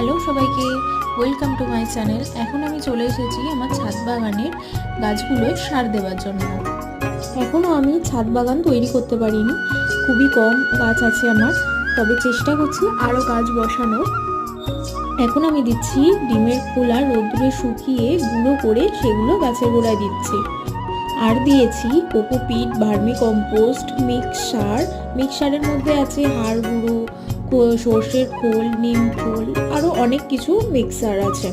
Hello সবাইকে, welcome to my channel. এখন আমি চলে এসেছি আমার ছাদ বাগানের গাছগুলোয় সার দেওয়ার জন্য। এখনও আমি ছাদ বাগান তৈরি করতে পারিনি, খুবই কম গাছ আছে আমার, তবে চেষ্টা করছি আরও গাছ বসানোর। এখন আমি দিচ্ছি ডিমের খোলা রোদ্রে শুকিয়ে গুঁড়ো করে, সেগুলো গাছের গোড়ায় দিচ্ছি। আর দিয়েছি কোকোপিট, ভার্মি কম্পোস্ট, মিক্সারের মধ্যে আছে হাড় গুঁড়ো, সর্ষের খোল, নিম খোল, আরও অনেক কিছু মিক্সার আছে।